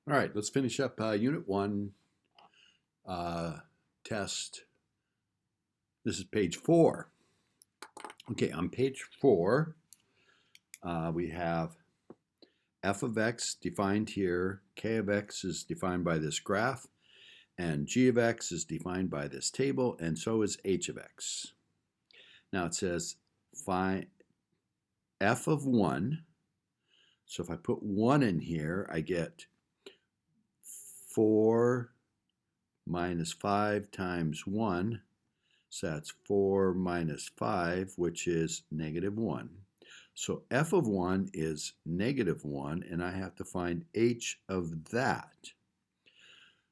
All right, let's finish up Unit 1 uh, test. This is page 4. Okay, on page 4, we have f of x defined here, k of x is defined by this graph, and g of x is defined by this table, and so is h of x. Now it says find f of 1. So if I put 1 in here, I get 4 minus 5 times 1. So that's 4 minus 5, which is negative 1. So f of 1 is negative 1, and I have to find h of that.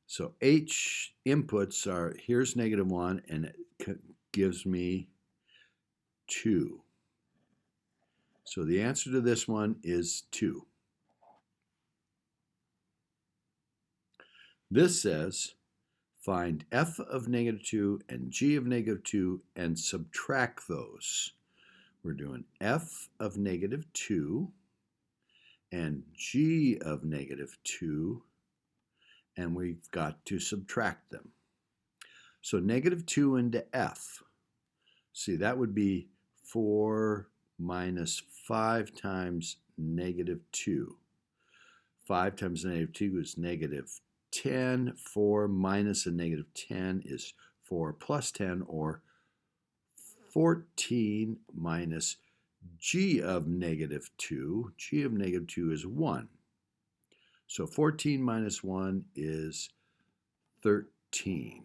So h inputs are, here's negative 1, and it gives me 2. So the answer to this one is 2. This says find f of negative 2 and g of negative 2 and subtract those. We're doing f of negative 2 and g of negative 2, and we've got to subtract them. So negative 2 into f. See, that would be 4 minus 5 times negative 2. 5 times negative 2 is negative 10. 4 minus a negative 10 is 4 plus 10, or 14 minus g of negative 2. G of negative 2 is 1. So 14 minus 1 is 13.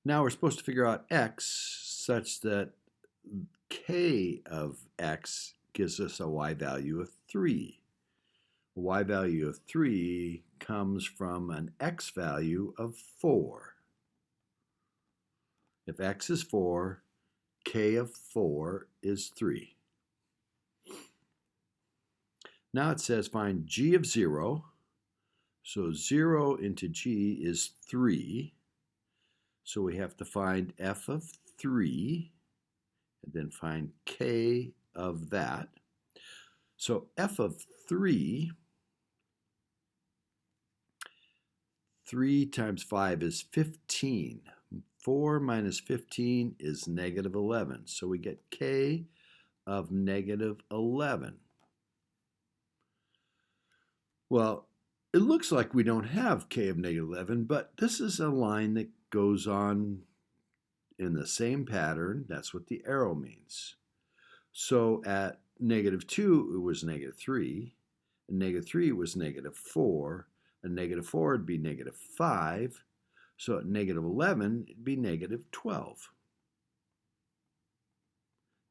Now we're supposed to figure out x such that k of x gives us a y value of 3. A y value of 3 comes from an x value of 4. If x is 4, k of 4 is 3. Now it says find g of 0. So 0 into g is 3. So we have to find f of 3 and then find k of that. So f of 3, 3 times 5 is 15. 4 minus 15 is negative 11. So we get k of negative 11. Well, it looks like we don't have k of negative 11, but this is a line that goes on in the same pattern. That's what the arrow means. So at negative 2, it was negative 3, and negative 3 was negative 4, and negative 4 would be negative 5, so at negative 11, it'd be negative 12.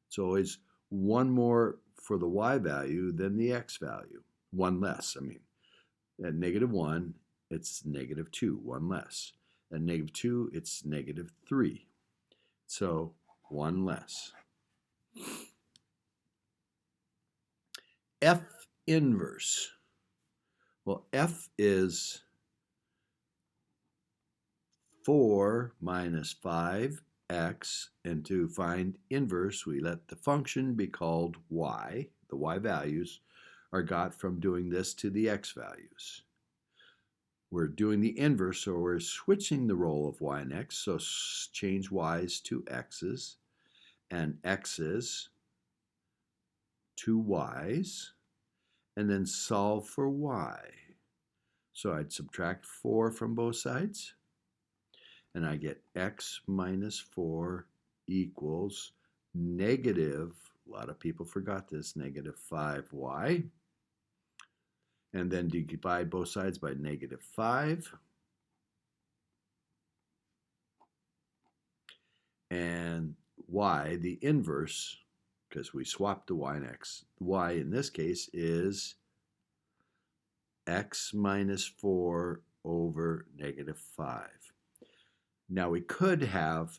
It's always one more for the y value than the x value. One less, I mean. At negative 1, it's negative 2, one less. At negative 2, it's negative 3. So one less. F inverse. Well, f is 4 minus 5x, and to find inverse, we let the function be called y. The y values are got from doing this to the x values. We're doing the inverse, so we're switching the role of y and x, so change y's to x's, and x's to y's, and then solve for y. So I'd subtract 4 from both sides, and I get x minus 4 equals negative, a lot of people forgot this, negative 5y. And then divide both sides by negative 5. And y, the inverse, because we swapped the y and x, y in this case is x minus 4 over negative 5. Now we could have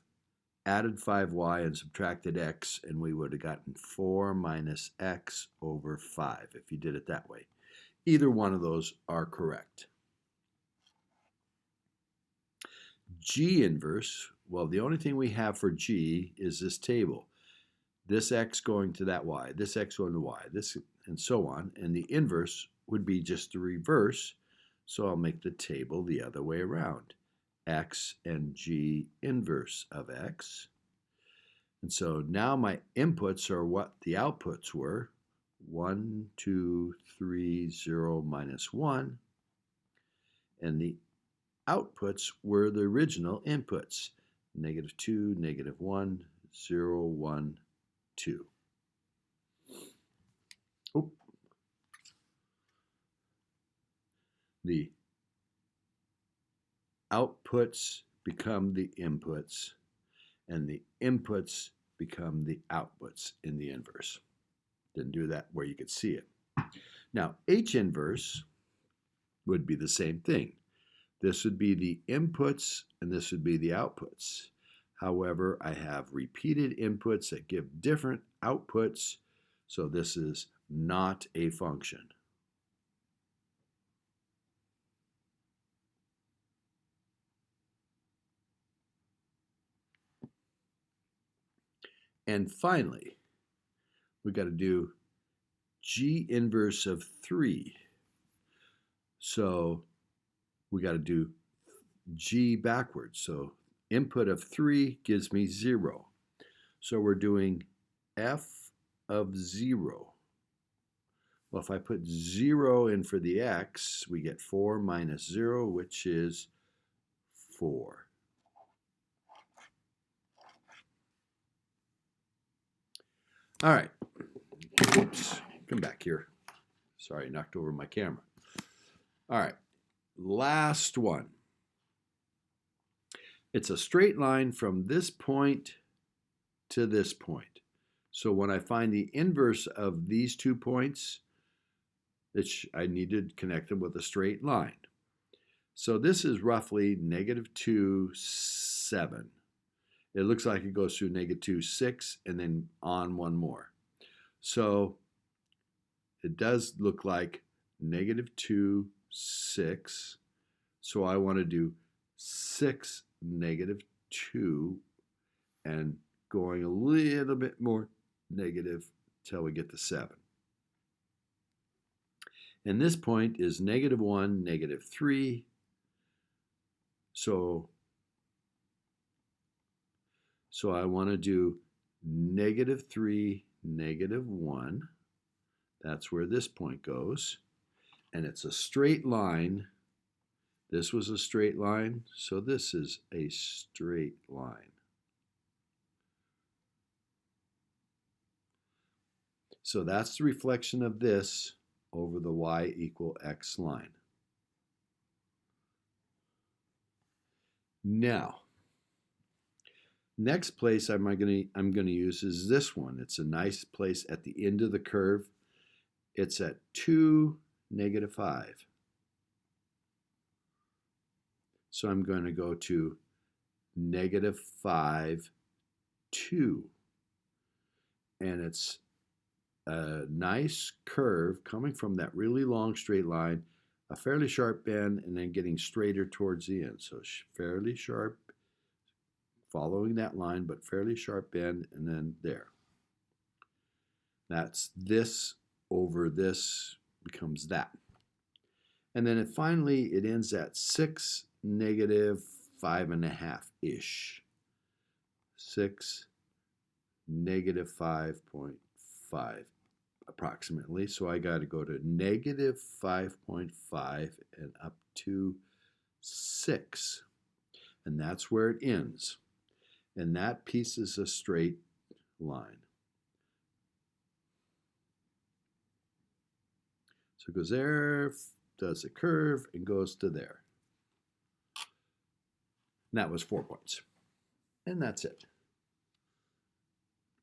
added 5y and subtracted x, and we would have gotten 4 minus x over 5 if you did it that way. Either one of those are correct. G inverse, well, the only thing we have for G is this table. this x going to that y, this x going to y, this, and so on. And the inverse would be just the reverse. So I'll make the table the other way around. X and g inverse of x. And so now my inputs are what the outputs were. 1, 2, 3, 0, minus 1. And the outputs were the original inputs. Negative 2, negative 1, 0, 1, 2. Oop. The outputs become the inputs, and the inputs become the outputs in the inverse. Didn't do that where you could see it. Now, H inverse would be the same thing. This would be the inputs, and this would be the outputs. However, I have repeated inputs that give different outputs, so this is not a function. And finally, we got to do G inverse of 3. So we got to do G backwards. So input of 3 gives me 0. So we're doing F of 0. Well, if I put 0 in for the x, we get 4 minus 0, which is 4. All right. Oops. Come back here. Sorry, knocked over my camera. All right. Last one. It's a straight line from this point to this point. So when I find the inverse of these 2 points, I need to connect them with a straight line. So this is roughly negative 2, 7. It looks like it goes through negative 2, 6, and then on one more. So it does look like negative 2, 6. So I want to do 6, negative 2, and going a little bit more negative till we get to 7. And this point is negative 1, negative 3. So I want to do negative 3, negative 1. That's where this point goes. And it's a straight line. This was a straight line, so this is a straight line. So that's the reflection of this over the y equal x line. Now, next place I'm going to use is this one. It's a nice place at the end of the curve. It's at 2, negative 5. So I'm going to go to negative 5, 2. And it's a nice curve coming from that really long straight line, a fairly sharp bend, and then getting straighter towards the end. So fairly sharp, following that line, but fairly sharp bend, and then there. That's this over this becomes that. And then finally it ends at 6, negative 5.5-ish. 6, negative 5.5 approximately. So I got to go to negative 5.5 and up to 6. And that's where it ends. And that piece is a straight line. So it goes there, does a curve, and goes to there. And that was 4 points. And that's it.